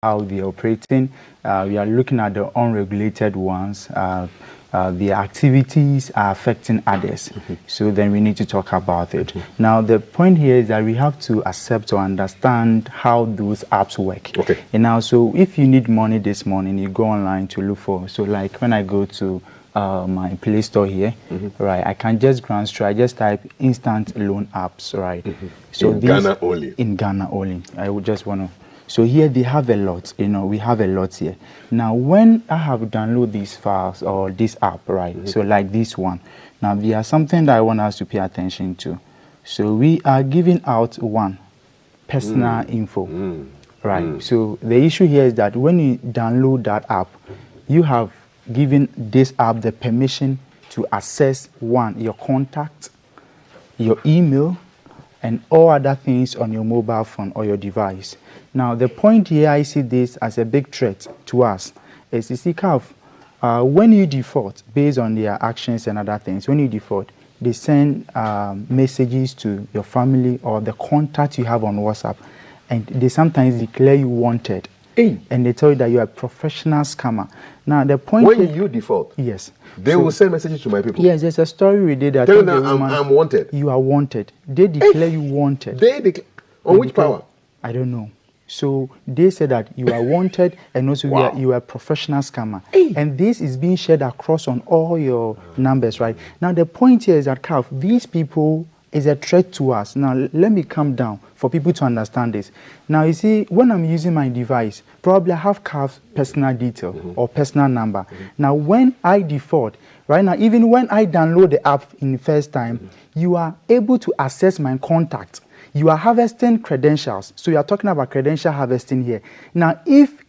how they're operating. We are looking at the unregulated ones. The activities are affecting others. So then we need to talk about it. Now, the point here is that we have to accept or understand how those apps work. Okay. And now, so if you need money this morning, you go online to look for, so like when I go to my Play Store here, right, I can just glance through, I just type instant loan apps, right? So in Ghana only? In Ghana only. I would just want to. So here they have a lot, we have a lot here. Now, when I have downloaded these files or this app, right, so like this one, now there's something that I want us to pay attention to. So we are giving out one personal info, right? So the issue here is that when you download that app, you have given this app the permission to access one, your contact, your email, and all other things on your mobile phone or your device. Now, the point here, I see this as a big threat to us, is you see, when you default, based on their actions and other things, when you default, they send messages to your family or the contact you have on WhatsApp, and they sometimes declare you wanted. And they tell you that you are a professional scammer. Now, the point when you default, yes, they will send messages to my people. Yes, there's a story we did that. Tell them I'm wanted. You are wanted. They declare you wanted. They declare on which power? I don't know. So they say that you are wanted, and also you are a professional scammer. And this is being shared across on all your numbers, right? Now, the point here is that these people is a threat to us. Now, let me calm down for people to understand this. Now, you see, when I'm using my device, probably I have CAF's personal detail or personal number. Now, when I default, right now, even when I download the app in the first time, you are able to access my contact. You are harvesting credentials. So you are talking about credential harvesting here. Now, if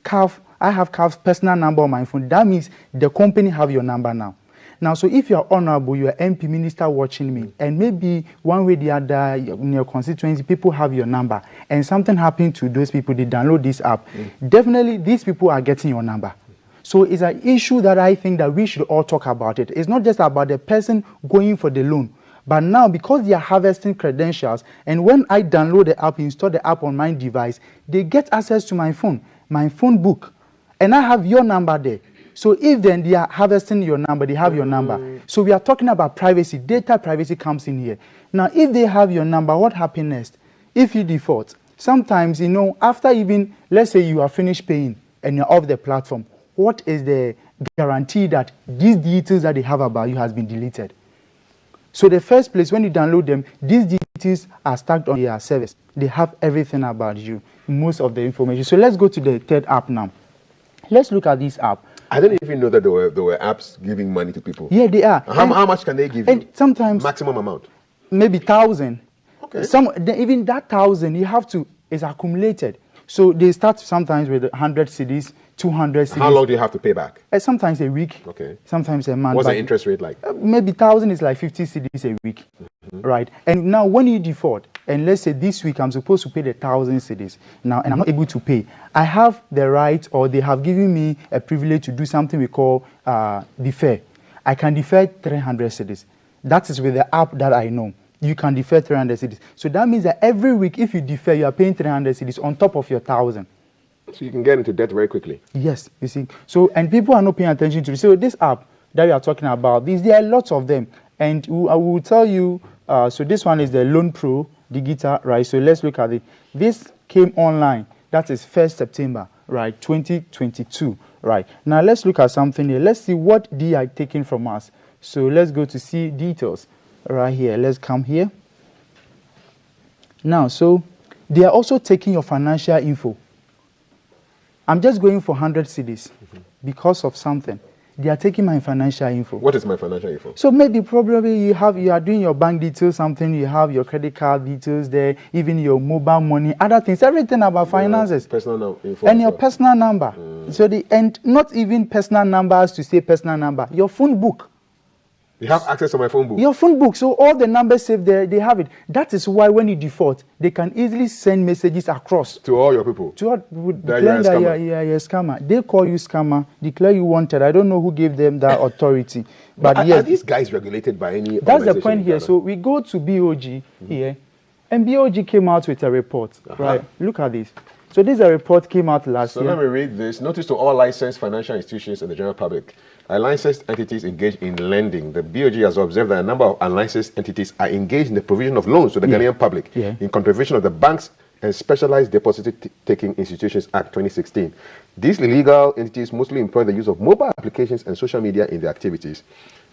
I have CAF's personal number on my phone, that means the company have your number now. Now, so if you're honorable, you're MP minister watching me, and maybe one way or the other in your constituency, people have your number, and something happened to those people, they download this app, definitely these people are getting your number. So it's an issue that I think that we should all talk about it. It's not just about the person going for the loan, but now because they are harvesting credentials, and when I download the app, install the app on my device, they get access to my phone book, and I have your number there. So if then they are harvesting your number, they have your number. So we are talking about privacy. Data privacy comes in here. Now, if they have your number, what happens next? If you default, sometimes, after even, let's say you are finished paying and you're off the platform, what is the guarantee that these details that they have about you has been deleted? So the first place, when you download them, these details are stacked on their service. They have everything about you, most of the information. So let's go to the third app now. Let's look at this app. I didn't even know that there were apps giving money to people. Yeah, they are. How much can they give you? Sometimes maximum amount. Maybe 1,000. Okay. Even that 1,000 you have to is accumulated. So they start sometimes with 100 cedis, 200 cedis. How long do you have to pay back? Sometimes a week. Okay. Sometimes a month. What's the interest rate like? Maybe 1,000 is like 50 cedis a week, right? And now when you default, and let's say this week I'm supposed to pay the 1,000 cedis now, and I'm not able to pay, I have the right, or they have given me a privilege to do something we call defer. I can defer 300 cedis. That is with the app that I know. You can defer 300 cedis. So that means that every week, if you defer, you are paying 300 cedis on top of your 1,000. So you can get into debt very quickly. Yes, you see. So, and people are not paying attention to it. So this app that we are talking about, there are lots of them. And I will tell you, so this one is the Loan Pro Digital, right? So let's look at it. This came online. That is 1st September, right? 2022, right? Now let's look at something here. Let's see what they are taking from us. So let's go to see details right here. Let's come here. Now, so they are also taking your financial info. I'm just going for 100 cedis because of something. They are taking my financial info. What is my financial info? So maybe probably you are doing your bank details, something, you have your credit card details there, even your mobile money, other things, everything about finances. Personal info. And your personal number. So and not even personal numbers to say personal number, your phone book. You have access to my phone book? Your phone book. So all the numbers saved there, they have it. That is why when you default, they can easily send messages across. To all your people? To all, declare that you're a scammer. They call you scammer, declare you wanted. I don't know who gave them that authority. But yes. Are these guys regulated by any That's the point here. So we go to BOG here, and BOG came out with a report. Right? Look at this. So this report came out last So year. let me read this. Notice to all licensed financial institutions and the general public. Licensed entities engaged in lending. The BOG has observed that a number of unlicensed entities are engaged in the provision of loans to the Ghanaian public in contravention of the Banks and Specialized Deposit-Taking Institutions Act 2016. These illegal entities mostly employ the use of mobile applications and social media in their activities.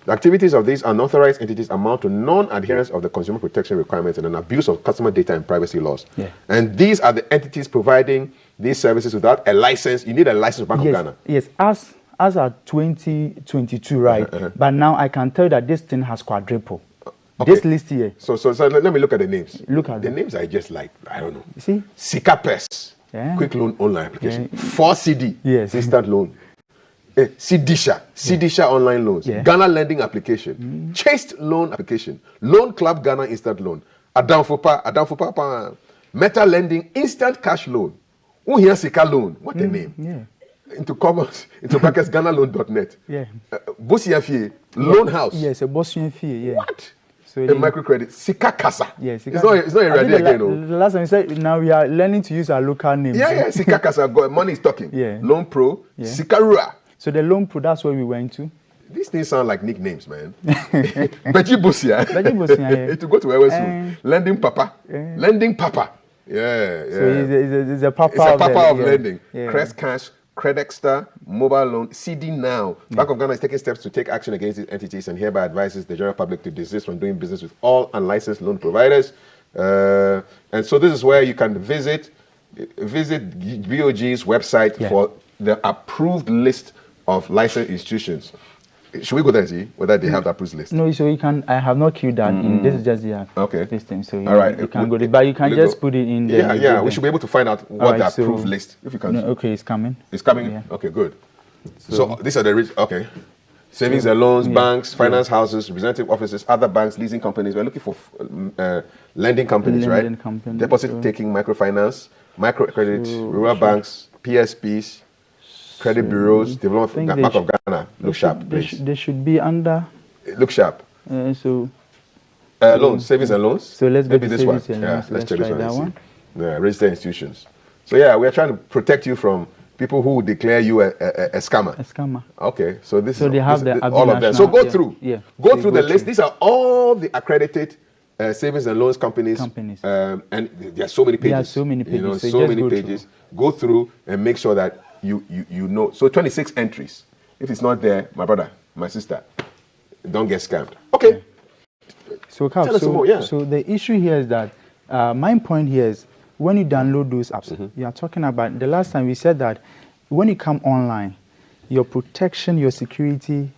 The activities of these unauthorized entities amount to non-adherence of the consumer protection requirements and an abuse of customer data and privacy laws. And these are the entities providing these services without a license. You need a license from Bank of Ghana. Yes, as at 2022, right? But now I can tell that this thing has quadrupled. This list here. So let me look at the names. Look at the names. I just like, I don't know. You see? Sikapes, quick loan online application. 4CD, yes, instant loan. Sidisha online loans. Ghana lending application. Chaste loan application. Loan Club Ghana instant loan. Adamfopa. Meta lending instant cash loan. Uhiya Sika loan. What a name. Into commerce, into brackets, GhanaLoan.net. Bosiafie, loan house. Yes, a Bosiafie, What? So a microcredit, Sika Kasa. Yes, it's not a ready again. The last time you said, now we are learning to use our local names. Sika Kasa, money is talking. Loan Pro, Sikarua. So the Loan Pro, that's where we went to. These things sound like nicknames, man. Beji Bosia. To go to Ewesu. Lending Papa. Lending Papa. So it's a Papa. It's a Papa of lending. Crest Cash. Credexter, mobile loan, CD Now. Bank of Ghana is taking steps to take action against these entities and hereby advises the general public to desist from doing business with all unlicensed loan providers. And so this is where you can visit BOG's website for the approved list of licensed institutions. Should we go there and see whether they have the approved list? No, so you can. I have not queued that in. This is just the listing. So you can go there, but you can just put it in there. We should be able to find out what the approved list. If you can. Okay, it's coming. It's coming. Yeah. Okay, good. So these are the savings and loans, banks, finance houses, representative offices, other banks, leasing companies. We're looking for lending companies, right? Deposit-taking microfinance, microcredit, rural banks, PSPs. Credit bureaus, development Bank of Ghana. Look sharp, please. They should be under. Look sharp. Loans, savings and loans. So let's maybe this one. Let's check this one. Registered institutions. So we are trying to protect you from people who declare you a scammer. A scammer. Okay, so this is they have all of them. So go through. Go through the list. These are all the accredited savings and loans companies. And there are so many pages. There are so many pages. So many pages. Go through and make sure that you know. So 26 entries. If it's not there, my brother, my sister, don't get scammed. Okay. So the issue here is that my point here is when you download those apps, you are talking about the last time we said that when you come online, your protection, your security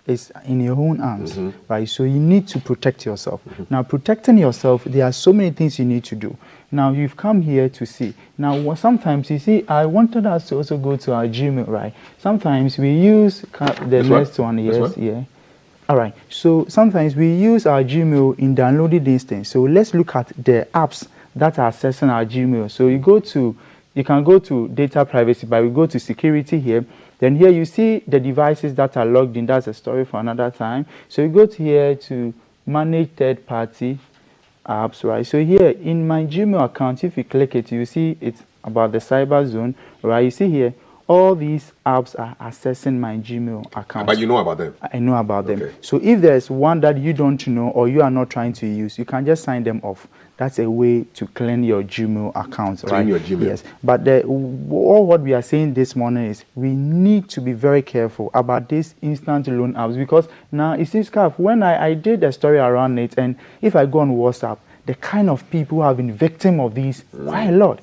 is in your own hands, right? So you need to protect yourself. Now, protecting yourself, there are so many things you need to do. Now, you've come here to see. Now, sometimes, you see, I wanted us to also go to our Gmail, right? Sometimes we use the next one, yes, All right, so sometimes we use our Gmail in downloading these things. So let's look at the apps that are accessing our Gmail. So you can go to data privacy, but we go to security here. Then here you see the devices that are logged in. That's a story for another time. So you go to here to manage third-party apps, right? So here in my Gmail account, if you click it, you see it's about the cyber zone, right? You see here, all these apps are accessing my Gmail account. But you know about them? I know about them. So if there's one that you don't know or you are not trying to use, you can just sign them off. That's a way to clean your Gmail account, right? Clean your Gmail. Yes. But all what we are saying this morning is we need to be very careful about these instant loan apps, because now it seems when I did a story around it, and if I go on WhatsApp, the kind of people who have been victim of these quite a lot.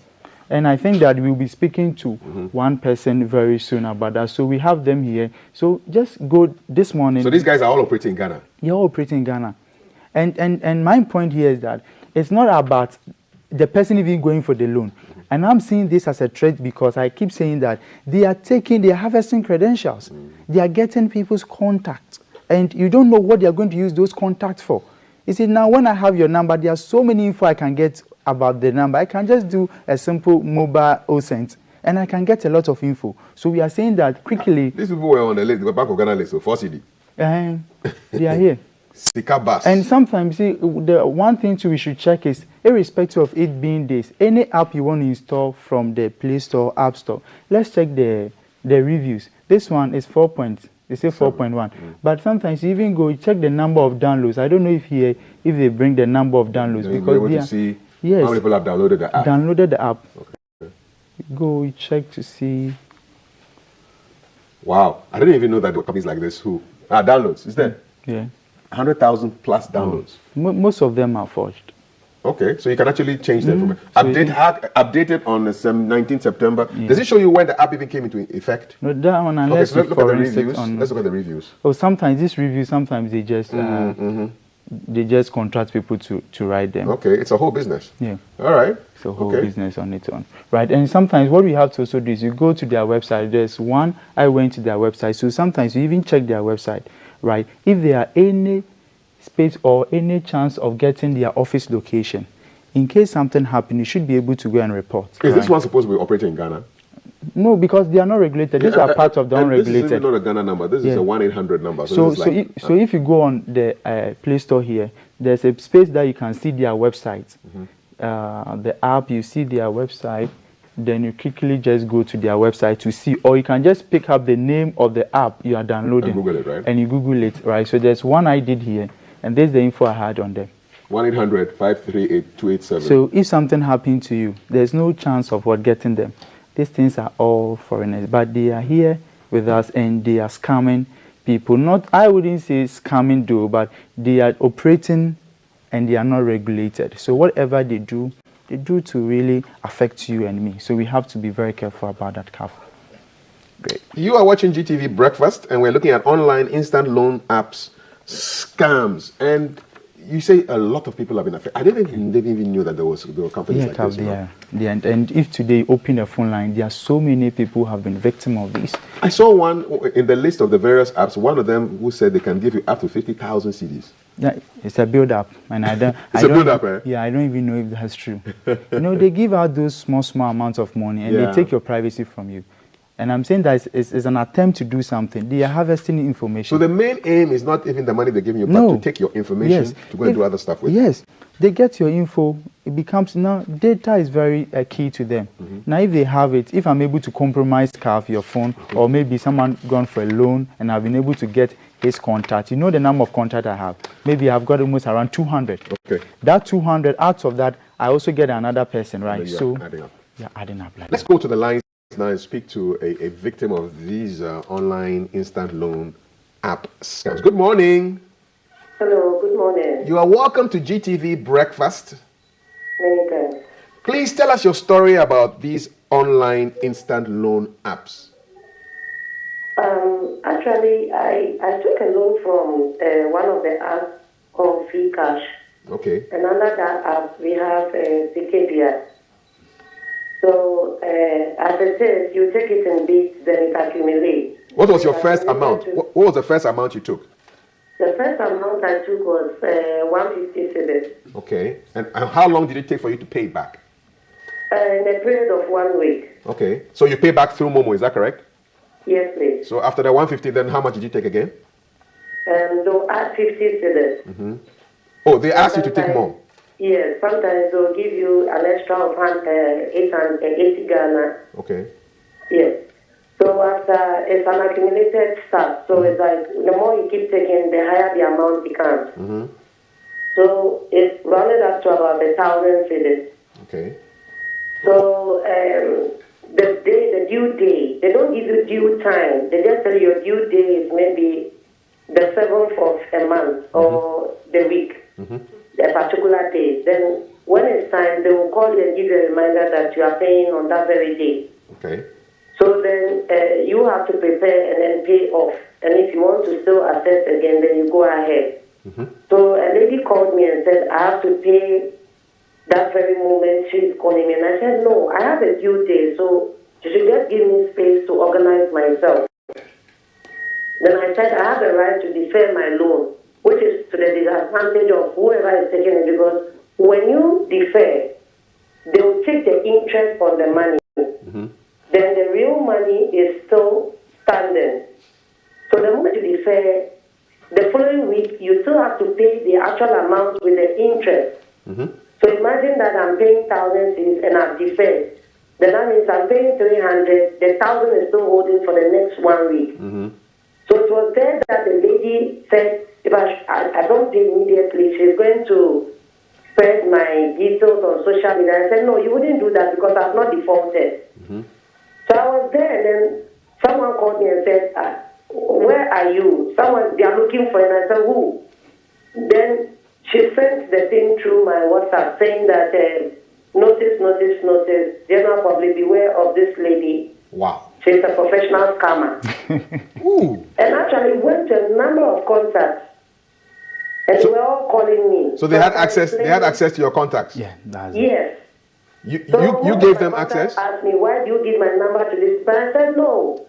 And I think that we'll be speaking to one person very soon about that. So we have them here. So just go this morning. So these guys are all operating in Ghana? You're all operating in Ghana. And my point here is that it's not about the person even going for the loan. And I'm seeing this as a threat because I keep saying that they are harvesting credentials. They are getting people's contacts. And you don't know what they are going to use those contacts for. You see, now when I have your number, there are so many info I can get about the number. I can just do a simple mobile OSENT and I can get a lot of info. So we are saying that quickly. These people were on the list, the Bank of Ghana list, so 4CD. They are here. Sika Bus. And sometimes, see, the one thing too we should check is, irrespective of it being this, any app you want to install from the Play Store, App Store, let's check the reviews. This one is 4 points. They say 4.1. But sometimes you even go check the number of downloads. I don't know if they bring the number of downloads, because because they to see how many people have downloaded the app. Downloaded the app. Okay. Go check to see. Wow, I didn't even know that there were companies like this who downloads. Is there? Yeah. 100,000 plus downloads. Most of them are forged. Okay, so you can actually change the information. Updated on the 19th September. Yeah. Does it show you when the app even came into effect? No, that one, unless okay, so let's look at the reviews. Let's look at the reviews. Oh, sometimes these reviews, sometimes they just they just contract people to write them. Okay, it's a whole business. Yeah. All right. It's a whole business on its own. Right, and sometimes what we have to also do is you go to their website. There's one, I went to their website, so sometimes you even check their website, right? If there are any space or any chance of getting their office location, in case something happens, you should be able to go and report. Is this one supposed to be operating in Ghana? No, because they are not regulated. These are part of the unregulated. This is not a Ghana number. This is a 1-800 number. So if you go on the Play Store here, there's a space that you can see their website. The app, you see their website, then you quickly just go to their website to see, or you can just pick up the name of the app you are downloading. And Google it, right? And you Google it, right? So there's one I did here, and there's the info I had on them. 1-800-538-287. So if something happened to you, there's no chance of getting them. These things are all foreigners, but they are here with us and they are scamming people. Not, I wouldn't say scamming though, but they are operating and they are not regulated. So whatever they do to really affect you and me. So we have to be very careful about that, Kaf. Great. You are watching GTV Breakfast, and we're looking at online instant loan apps, scams, and you say a lot of people have been affected. I didn't even know that there were companies like this. And if today you open a phone line, there are so many people who have been victim of this. I saw one in the list of the various apps, one of them who said they can give you up to 50,000 CDs. Yeah, it's a build-up, and I don't. It's a build-up, eh? Yeah, I don't even know if that's true. They give out those small amounts of money, and they take your privacy from you. And I'm saying that it's an attempt to do something. They are harvesting information. So the main aim is not even the money they're giving you, but to take your information to go and do other stuff with. Yes, they get your info. It becomes, now data is very key to them. Now if they have it, if I'm able to compromise your phone, or maybe someone gone for a loan and I've been able to get his contact, the number of contact I have. Maybe I've got almost around 200. Okay. That 200, out of that, I also get another person, right? So adding up. Yeah, adding up. Let's go to the lines now and speak to a victim of these online instant loan app scams. Good morning. Hello, good morning. You are welcome to GTV Breakfast. Many thanks. Please tell us your story about these online instant loan apps. Actually, I took a loan from one of the apps called FreeCash. Okay. And under that app, we have CKBI. So, as it is, you take it in bits, then it accumulates. What was your first amount? What was the first amount you took? The first amount I took was 150 cedis. Okay. And how long did it take for you to pay it back? In a period of 1 week. Okay. So you pay back through Momo, is that correct? Yes, please. So after the 150, then how much did you take again? They'll add 50 cedis. Oh, they asked you to take more? Yes, sometimes they'll give you an extra of 880 Ghana. Okay. Yes. So after, it's an accumulated stuff. So it's like, the more you keep taking, the higher the amount becomes. So it's rounded up to about 1,000 cedis. Okay. So the due day, they don't give you due time. They just tell you your due day is maybe the 7th of a month or the week. A particular day. Then when it's time, they will call you and give you a reminder that you are paying on that very day. Okay. So then you have to prepare and then pay off. And if you want to still assess again, then you go ahead. So a lady called me and said, I have to pay that very moment. She's calling me. And I said, no, I have a due day. So you should just give me space to organize myself. Then I said, I have the right to defer my loan, which is to the disadvantage of whoever is taking it, because when you defer, they will take the interest on the money. Then the real money is still standing. So the moment you defer, the following week, you still have to pay the actual amount with the interest. So imagine that I'm paying 1,000 cedis and I've deferred. Then that means I'm paying 300. The 1,000 is still holding for the next 1 week. So it was there that the lady said, if I don't pay immediately, she's going to spread my details on social media. I said, no, you wouldn't do that because I've not defaulted. So I was there, and then someone called me and said, where are you? They are looking for you. And I said, who? Then she sent the thing through my WhatsApp saying that notice, general public, beware of this lady. Wow. She's a professional scammer. And actually went to a number of contacts. And they were all calling me. So they had access. They had access to your contacts. Yeah, that's yes. You gave them access. Asked me, why do you give my number to this? But I said no.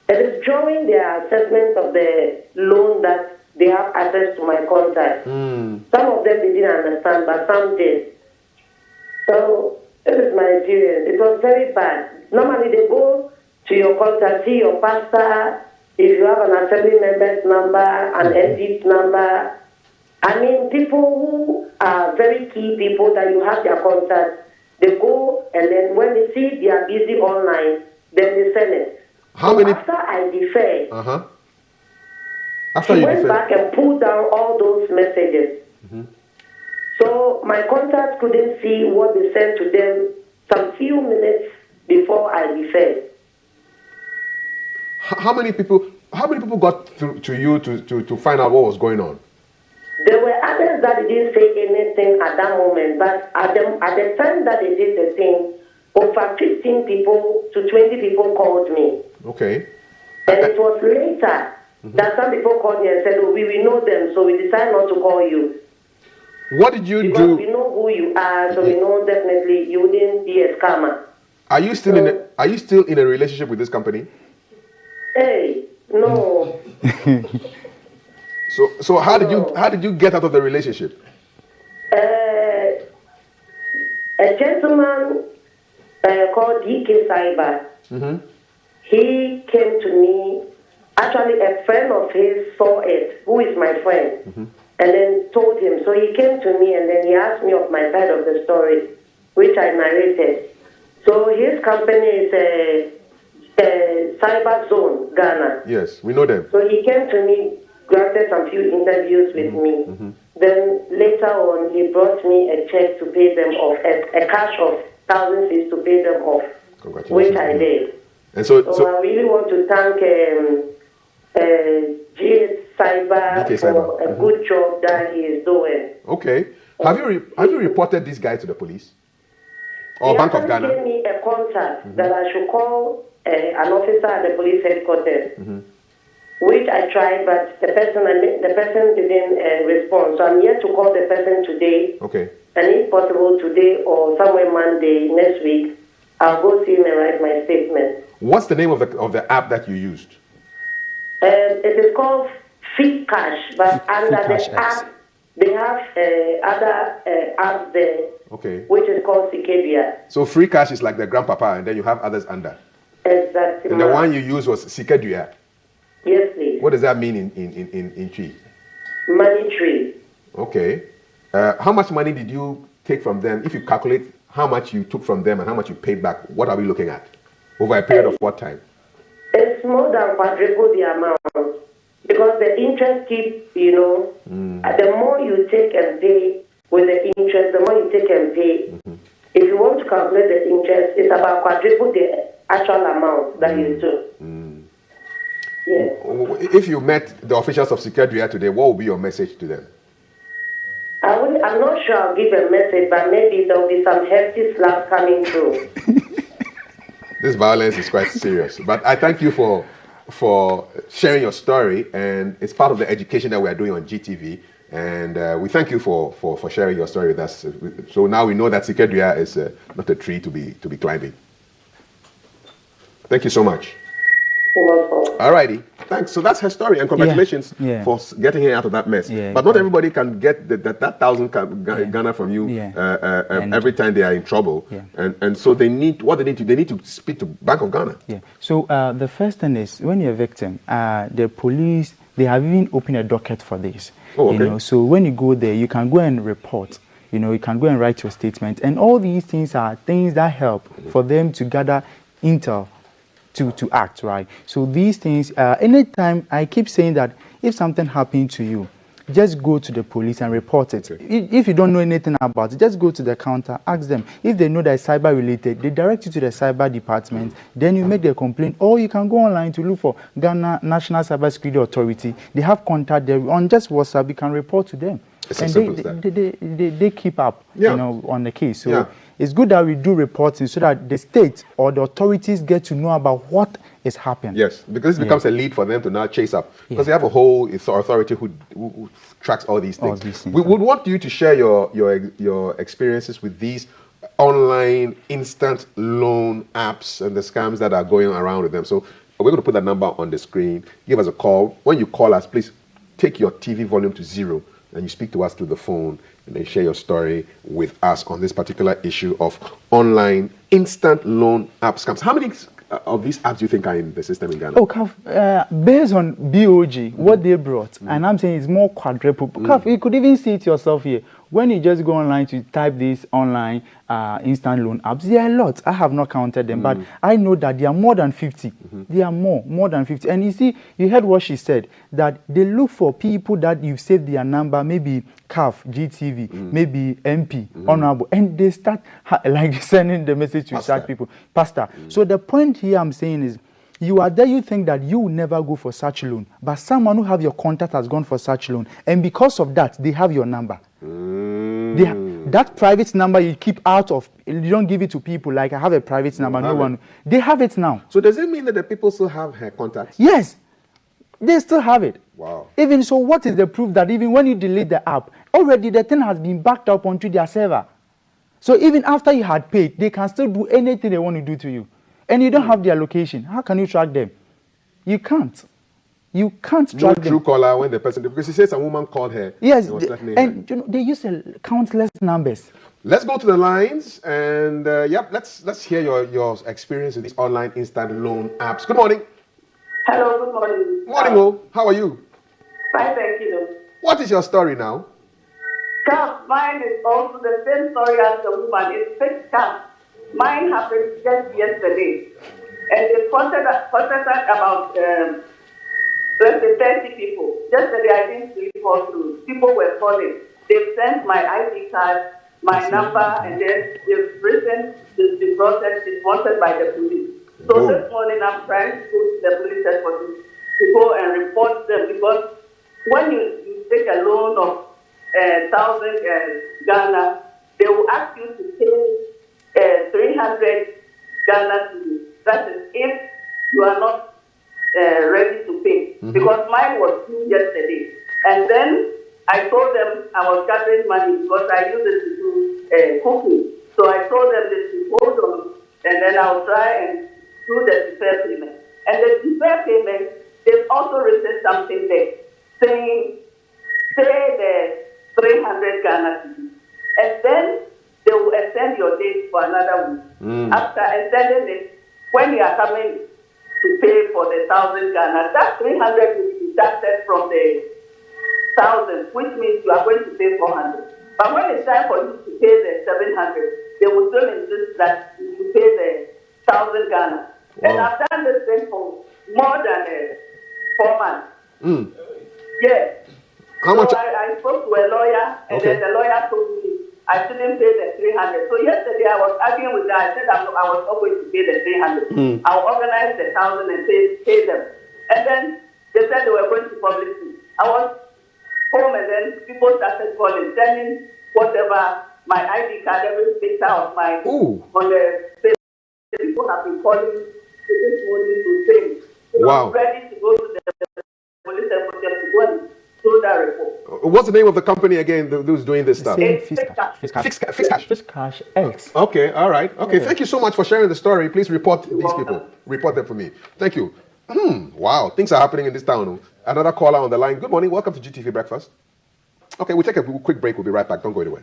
It is drawing their assessment of the loan that they have access to my contact. Some of them they didn't understand, but some did. So this is my experience. It was very bad. Normally they go to your contact, see your pastor, if you have an assembly member's number, an MP's number. I mean, people who are very key people that you have their contact, they go and then when they see they are busy online, then they send it. How many? After I deferred, After she you went deferred, back and pulled down all those messages. So my contacts couldn't see what they sent to them some few minutes before I deferred. how many people got through to you to find out what was going on? There were others that didn't say anything at that moment, but at the time that they did the thing, over 15 people to 20 people called me. Okay. And it was later that some people called me and said, oh, we know them, so we decided not to call you. What did you because do? we know who you are, so we know definitely you wouldn't be a scammer. Are you still in a relationship with this company? Hey, no. So how did you get out of the relationship? A gentleman called DK Cyber. He came to me. Actually, a friend of his saw it, who is my friend, and then told him. So he came to me and then he asked me of my side of the story, which I narrated. So his company is Cyber Zone, Ghana. Yes, we know them. So he came to me, granted some few interviews with me. Then later on, he brought me a check to pay them off, a cash of 1,000 cedis to pay them off, which I did. And so I really want to thank GS Cyber for a good job that he is doing. Okay. Have you reported this guy to the police or Bank of Ghana? He gave me a contact that I should call an officer at the police headquarters, which I tried, but the person didn't respond. So I'm here to call the person today. Okay. And if possible today or somewhere Monday next week, I'll go see him and write my statement. What's the name of the app that you used? It is called Free Cash, but under the app, they have other apps there, which is called Sikedia. So Free Cash is like the grandpapa, and then you have others under. Exactly. And the one you used was Sikedia. Yes, please. What does that mean in Tree? Money tree. Okay. How much money did you take from them? If you calculate how much you took from them and how much you paid back, what are we looking at? Over a period of what time? It's more than quadruple the amount. Because the interest keeps, the more you take and pay with the interest, the more you take and pay. If you want to calculate the interest, it's about quadruple the actual amount that you took. Yes. If you met the officials of Sikedia today, what would be your message to them? I'm not sure I'll give a message, but maybe there'll be some hefty slaps coming through. This violence is quite serious. But I thank you for sharing your story, and it's part of the education that we are doing on GTV. And we thank you for sharing your story with us. So now we know that Sikedia is not a tree to be climbing. Thank you so much. All righty. Thanks. So that's her story, and congratulations for getting her out of that mess. But not everybody can get that 1,000 Ghana from you every time they are in trouble. And so they need to speak to Bank of Ghana. So the first thing is, when you're a victim, the police they have even opened a docket for this. Oh, okay. You know, so when you go there, you can go and report. You know, you can go and write your statement, and all these things are things that help for them to gather intel to act, right? So these things, anytime I keep saying that if something happened to you, just go to the police and report it. Okay. If you don't know anything about it, just go to the counter, ask them. If they know that it's cyber related, they direct you to the cyber department, then you make the complaint, or you can go online to look for Ghana National Cybersecurity Authority. They have contact there on just WhatsApp, you can report to them. It's and as simple as that. they keep up, Yeah. you know, on the case. So Yeah. it's good that we do reporting so that the state or the authorities get to know about what is happening. Yes, because this becomes a lead for them to now chase up. Because they have a whole authority who tracks all these things. We would want you to share your experiences with these online instant loan apps and the scams that are going around with them. So we're going to put that number on the screen. Give us a call. When you call us, please take your TV volume to 0 and you speak to us through the phone and then share your story with us on this particular issue of online instant loan app scams. How many of these apps do you think are in the system in Ghana? Oh, Kaf, based on BOG, what they brought, and I'm saying it's more quadruple. Kaf, you could even see it yourself here. When you just go online to type this online instant loan apps, there are a lot. I have not counted them, but I know that there are more than 50. There are more than 50. And you see, you heard what she said, that they look for people that you've saved their number, maybe CAF, GTV, maybe MP, Honorable, and they start like sending the message to such people. Pastor. So the point here I'm saying is, you are there, you think that you will never go for such loan, but someone who have your contact has gone for such loan, and because of that, they have your number. That private number you keep out of, you don't give it to people, like I have a private number, no one. They have it now. So does it mean that the people still have her contacts? Yes, they still have it. Wow. Even so, what is the proof that even when you delete the app, already the thing has been backed up onto their server? So even after you had paid, they can still do anything they want to do to you. And you don't have their location. How can you track them? You can't. You can't track them. No true caller when the person, because he says a woman called her. Yes, and you know, they use countless numbers. Let's go to the lines and let's hear your experience with these online instant loan apps. Good morning. Hello, good morning. Morning, Mo. How are you? Fine, thank you. What is your story now? Mine is also the same story as the woman. It's fixed scam. Mine happened just yesterday. And they contacted us about 30 people. Yesterday I didn't really call through. People were calling. They've sent my ID card, my number, and then they've written the process is wanted by the police. So this morning I'm trying to go to the police headquarters to go and report them, because when you take a loan of 1,000 Ghana, they will ask you to pay 300 Ghana to you. That is if you are not ready to pay. Because mine was due yesterday. And then I told them I was gathering money because I used it to do cooking. So I told them they should hold on, and then I'll try and do the deferred payment. And the deferred payment, they've also written something there saying, pay the 300 Ghana to you. And then they will extend your date for another week. After extending it, when you are coming to pay for the 1,000 Ghana, that 300 will be deducted from the 1,000, which means you are going to pay 400. But when it's time for you to pay the 700, they will still insist that you pay the 1,000 Ghana. Wow. And I've done this thing for more than 4 months. Yeah. How much? So I spoke to a lawyer, and then the lawyer told me I shouldn't pay the 300. So yesterday I was arguing with them. I said I was not going to pay the 300. I'll organize the 1,000 and pay them. And then they said they were going to publish it. I was home, and then people started calling, sending whatever, my ID card, every picture of my on the face. People have been calling this morning to say, wow, I'm ready to go to the police headquarters to go and do that report. What's the name of the company again who's doing this stuff? Fixed Cash X. Okay, all right. Okay, thank you so much for sharing the story. Please report these people. Report them for me. Thank you. Wow, things are happening in this town. Another caller on the line. Good morning. Welcome to GTV Breakfast. Okay, we'll take a quick break. We'll be right back. Don't go anywhere.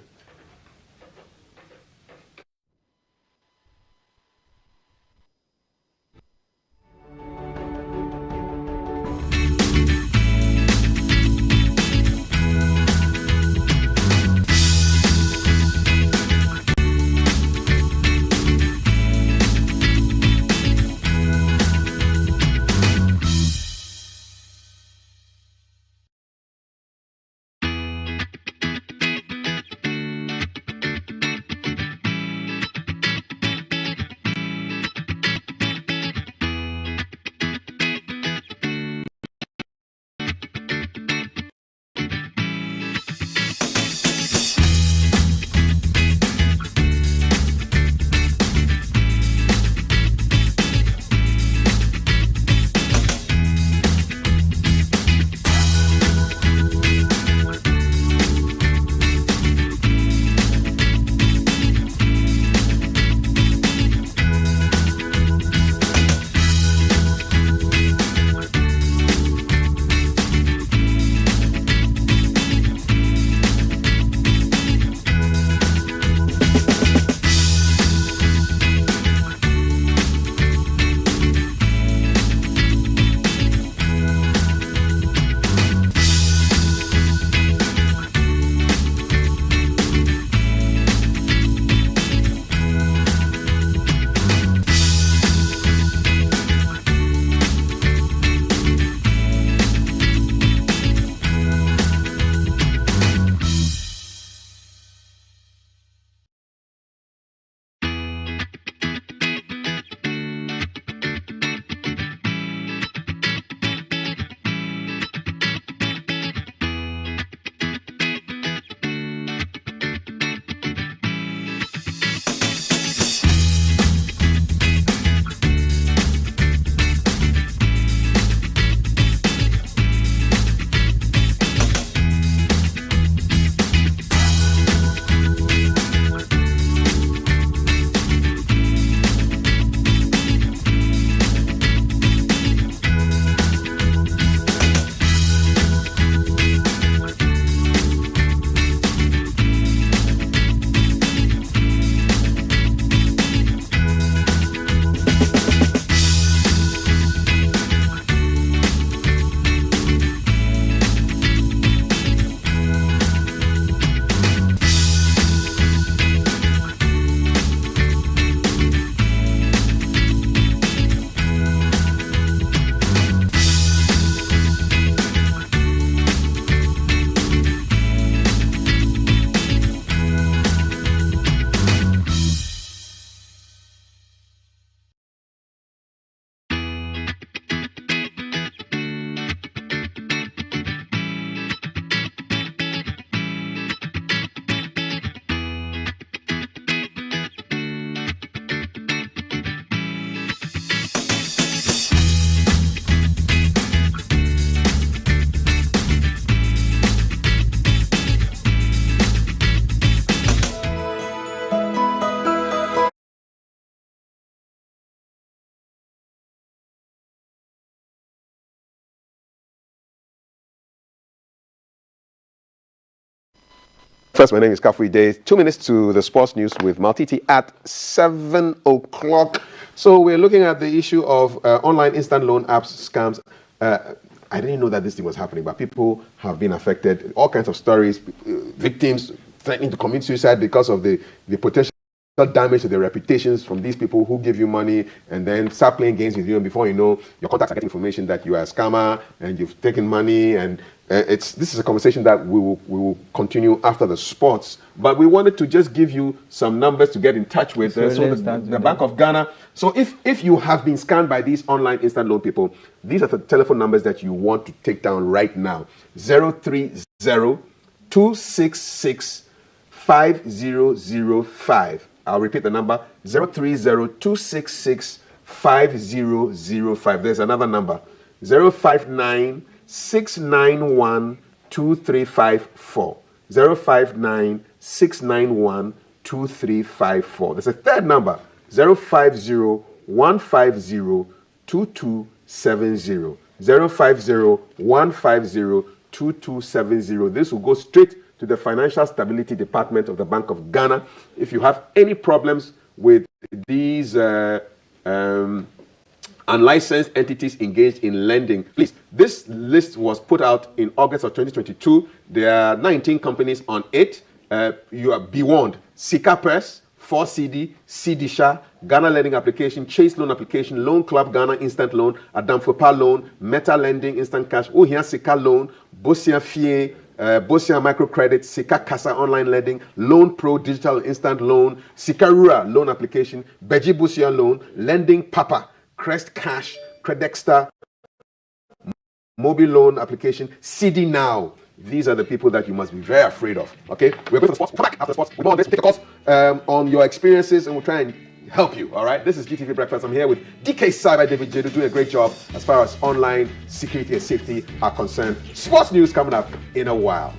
First, my name is Kafui Day. 2 minutes to the sports news with Maltiti at 7 o'clock. So we're looking at the issue of online instant loan apps scams. I didn't know that this thing was happening, but people have been affected. All kinds of stories, victims threatening to commit suicide because of the potential damage to their reputations from these people who give you money and then start playing games with you, and before you know, your contacts are getting information that you are a scammer and you've taken money. And this is a conversation that we will continue after the sports. But we wanted to just give you some numbers to get in touch with. So the Bank of Ghana. So if you have been scammed by these online instant loan people, these are the telephone numbers that you want to take down right now. 030-266-5005. I'll repeat the number, 030-266-5005. There's another number, 059-691-2354. 059-691-2354. There's a third number, 050-150-2270. 050-150-2270. This will go straight to the Financial Stability Department of the Bank of Ghana. If you have any problems with these unlicensed entities engaged in lending, please. This list was put out in August of 2022. There are 19 companies on it. You are be warned. Sika Press, 4CD, Sidisha, Ghana Lending Application, Chase Loan Application, Loan Club Ghana Instant Loan, Adamfopa Loan, Meta Lending Instant Cash, Ohia Sika Loan, Bosia Fie, Bosia Microcredit, Sika Casa Online Lending, Loan Pro Digital Instant Loan, Sikarura Loan Application, Beji Bosia Loan, Lending Papa, Crest Cash, Credexter, Mobile Loan Application, CD Now. These are the people that you must be very afraid of. Okay, we're going to the sports. Come back after sports. We're going to take a course on your experiences, and we'll try and help you. All right, this is GTV Breakfast. I'm here with DK Cyber David Jedu, doing a great job as far as online security and safety are concerned. Sports news coming up in a while.